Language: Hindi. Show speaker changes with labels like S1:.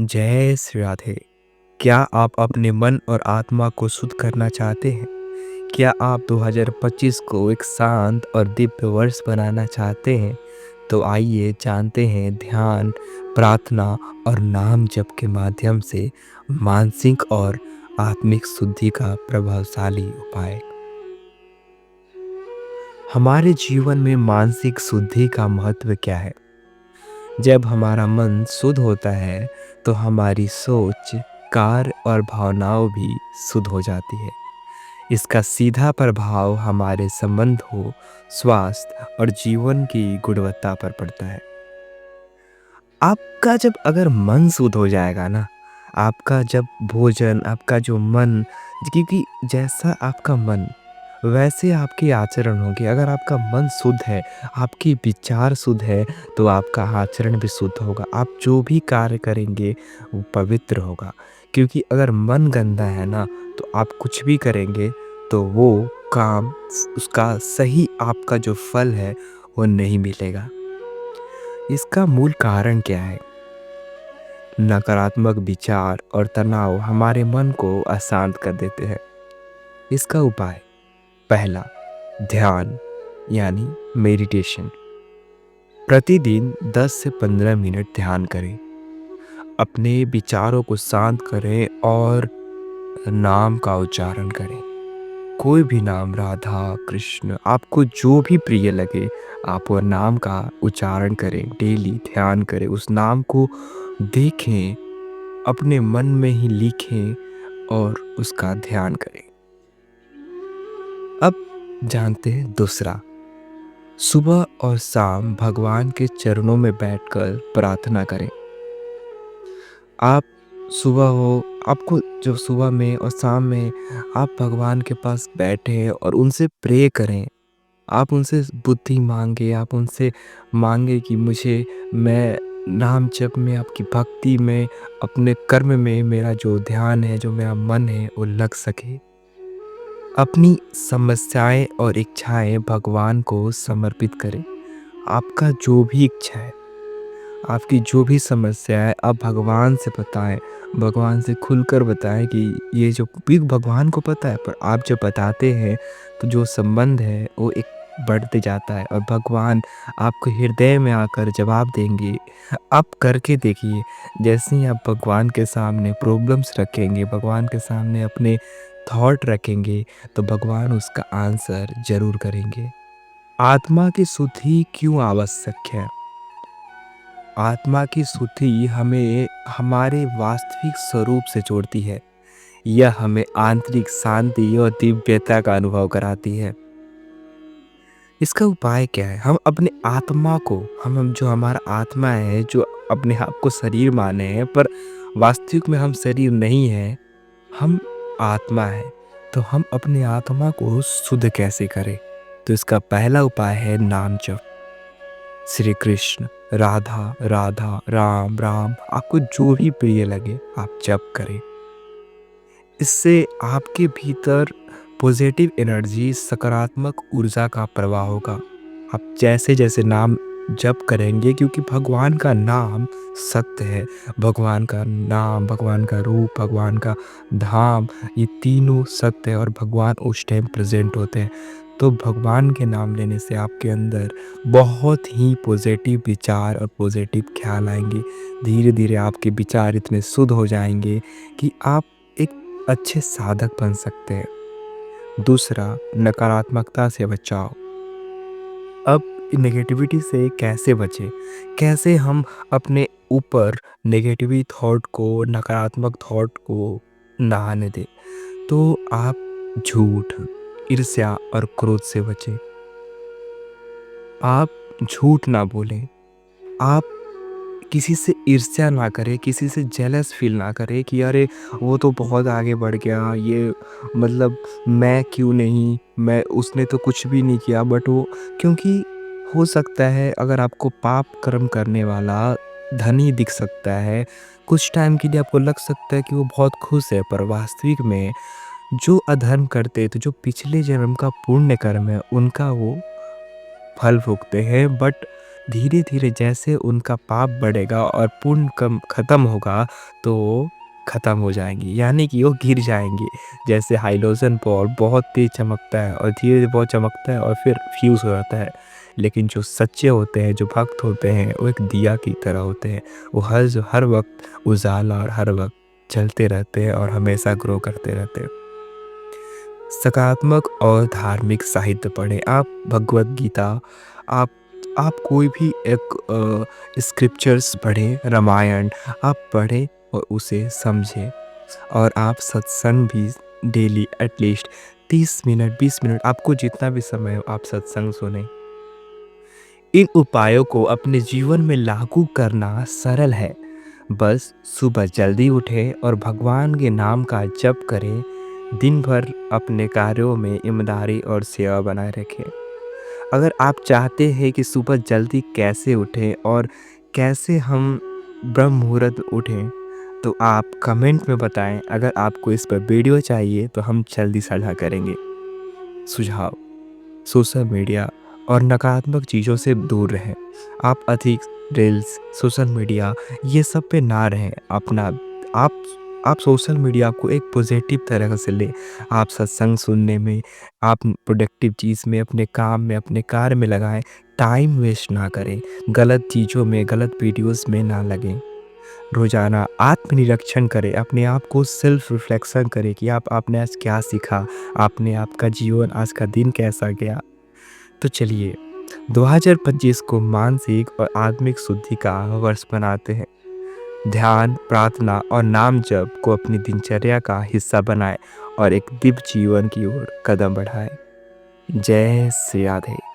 S1: जय श्री राधे। क्या आप अपने मन और आत्मा को शुद्ध करना चाहते हैं? क्या आप 2025 को एक शांत और दिव्य वर्ष बनाना चाहते हैं? तो आइए जानते हैं ध्यान, प्रार्थना और नाम जप के माध्यम से मानसिक और आत्मिक शुद्धि का प्रभावशाली उपाय। हमारे जीवन में मानसिक शुद्धि का महत्व क्या है? जब हमारा मन शुद्ध होता है तो हमारी सोच, कार्य और भावनाओं भी शुद्ध हो जाती है। इसका सीधा प्रभाव हमारे संबंधों, स्वास्थ्य और जीवन की गुणवत्ता पर पड़ता है। आपका जब अगर मन शुद्ध हो जाएगा ना, आपका जब भोजन, आपका जो मन, क्योंकि जैसा आपका मन वैसे आपके आचरण होंगे। अगर आपका मन शुद्ध है, आपके विचार शुद्ध है, तो आपका आचरण भी शुद्ध होगा। आप जो भी कार्य करेंगे वो पवित्र होगा। क्योंकि अगर मन गंदा है ना, तो आप कुछ भी करेंगे तो वो काम, उसका सही आपका जो फल है वो नहीं मिलेगा। इसका मूल कारण क्या है? नकारात्मक विचार और तनाव हमारे मन को अशांत कर देते हैं। इसका उपाय: पहला, ध्यान यानी मेडिटेशन। प्रतिदिन 10 से 15 मिनट ध्यान करें। अपने विचारों को शांत करें और नाम का उच्चारण करें। कोई भी नाम, राधा, कृष्ण, आपको जो भी प्रिय लगे, आप वो नाम का उच्चारण करें। डेली ध्यान करें, उस नाम को देखें, अपने मन में ही लिखें और उसका ध्यान करें। अब जानते हैं दूसरा, सुबह और शाम भगवान के चरणों में बैठकर प्रार्थना करें। आप सुबह हो, आपको जो सुबह में और शाम में आप भगवान के पास बैठे और उनसे प्रे करें। आप उनसे बुद्धि मांगे, आप उनसे मांगे कि मैं नाम जप में, आपकी भक्ति में, अपने कर्म में मेरा जो ध्यान है, जो मेरा मन है वो लग सके। अपनी समस्याएं और इच्छाएं भगवान को समर्पित करें। आपका जो भी इच्छा है, आपकी जो भी समस्या है, आप भगवान से बताएं। भगवान से खुलकर बताएं कि ये जो भी भगवान को पता है, पर आप जब बताते हैं तो जो संबंध है वो एक बढ़ते जाता है और भगवान आपको हृदय में आकर जवाब देंगे। आप करके देखिए, जैसे ही आप भगवान के सामने प्रॉब्लम्स रखेंगे, भगवान के सामने अपने थॉट रखेंगे, तो भगवान उसका आंसर जरूर करेंगे। आत्मा की शुद्धि क्यों आवश्यक है? आत्मा की शुद्धि हमें हमारे वास्तविक स्वरूप से जोड़ती है। यह हमें आंतरिक शांति और दिव्यता का अनुभव कराती है। इसका उपाय क्या है? हम अपने आत्मा को, हम जो हमारा आत्मा है, जो अपने आप को शरीर माने हैं, पर वास्तविक में हम शरीर नहीं है, हम आत्मा है। तो हम अपने आत्मा को शुद्ध कैसे करें? तो इसका पहला उपाय है नाम जप। श्री कृष्ण, राधा राधा, राम राम, आपको जो भी प्रिय लगे आप जप करें। इससे आपके भीतर पॉजिटिव एनर्जी, सकारात्मक ऊर्जा का प्रवाह होगा। आप जैसे जैसे नाम जप करेंगे, क्योंकि भगवान का नाम सत्य है, भगवान का नाम, भगवान का रूप, भगवान का धाम, ये तीनों सत्य है और भगवान उस टाइम प्रेजेंट होते हैं। तो भगवान के नाम लेने से आपके अंदर बहुत ही पॉजिटिव विचार और पॉजिटिव ख्याल आएंगे। धीरे धीरे आपके विचार इतने शुद्ध हो जाएंगे कि आप एक अच्छे साधक बन सकते हैं। दूसरा, नकारात्मकता से बचाओ। अब नेगेटिविटी से कैसे बचें? कैसे हम अपने ऊपर नेगेटिव थॉट को, नकारात्मक थॉट को ना आने दें? तो आप झूठ, ईर्ष्या और क्रोध से बचें। आप झूठ ना बोलें। आप किसी से ईर्ष्या ना करें, किसी से जेलस फील ना करें कि अरे वो तो बहुत आगे बढ़ गया, ये मतलब मैं क्यों नहीं, मैं, उसने तो कुछ भी नहीं किया। बट वो, क्योंकि हो सकता है अगर आपको पाप कर्म करने वाला धनी दिख सकता है, कुछ टाइम के लिए आपको लग सकता है कि वो बहुत खुश है, पर वास्तविक में जो अधर्म करते, तो जो पिछले जन्म का पुण्य कर्म है, उनका वो फल भोगते हैं। बट धीरे धीरे जैसे उनका पाप बढ़ेगा और पुण्य कम खत्म होगा तो वो खत्म हो जाएंगी, यानी कि वो गिर जाएंगे। जैसे हाइड्रोजन बॉल बहुत तेज चमकता है और धीरे धीरे बहुत चमकता है और फिर फ्यूज हो जाता है। लेकिन जो सच्चे होते हैं, जो भक्त होते हैं, वो एक दिया की तरह होते हैं। वो हर वक्त उजाला और हर वक्त चलते रहते हैं और हमेशा ग्रो करते रहते हैं। सकारात्मक और धार्मिक साहित्य पढ़ें। आप भगवत गीता, आप आप कोई भी एक स्क्रिप्चर्स पढ़ें, रामायण आप पढ़ें और उसे समझें। और आप सत्संग भी डेली एटलीस्ट 30 मिनट 20 मिनट, आपको जितना भी समय हो आप सत्संग सुने। इन उपायों को अपने जीवन में लागू करना सरल है। बस सुबह जल्दी उठें और भगवान के नाम का जप करें। दिन भर अपने कार्यों में ईमानदारी और सेवा बनाए रखें। अगर आप चाहते हैं कि सुबह जल्दी कैसे उठें और कैसे हम ब्रह्म मुहूर्त उठें, तो आप कमेंट में बताएं। अगर आपको इस पर वीडियो चाहिए तो हम जल्दी साझा करेंगे। सुझाव: सोशल मीडिया और नकारात्मक चीज़ों से दूर रहें। आप अधिक रील्स, सोशल मीडिया ये सब पे ना रहें। अपना आप आप सोशल मीडिया को एक पॉजिटिव तरह से लें। आप सत्संग सुनने में, आप प्रोडक्टिव चीज़ में, अपने काम में, अपने कार्य में लगाएं। टाइम वेस्ट ना करें, गलत चीज़ों में, गलत वीडियोस में ना लगें। रोज़ाना आत्मनिरीक्षण करें, अपने आप को सेल्फ रिफ्लेक्शन करें कि आपने आज क्या सीखा, आपने आपका जीवन, आज का दिन कैसा गया। तो चलिए 2025 को मानसिक और आत्मिक शुद्धि का वर्ष बनाते हैं। ध्यान, प्रार्थना और नाम जप को अपनी दिनचर्या का हिस्सा बनाएं और एक दिव्य जीवन की ओर कदम बढ़ाएं। जय श्री राधे।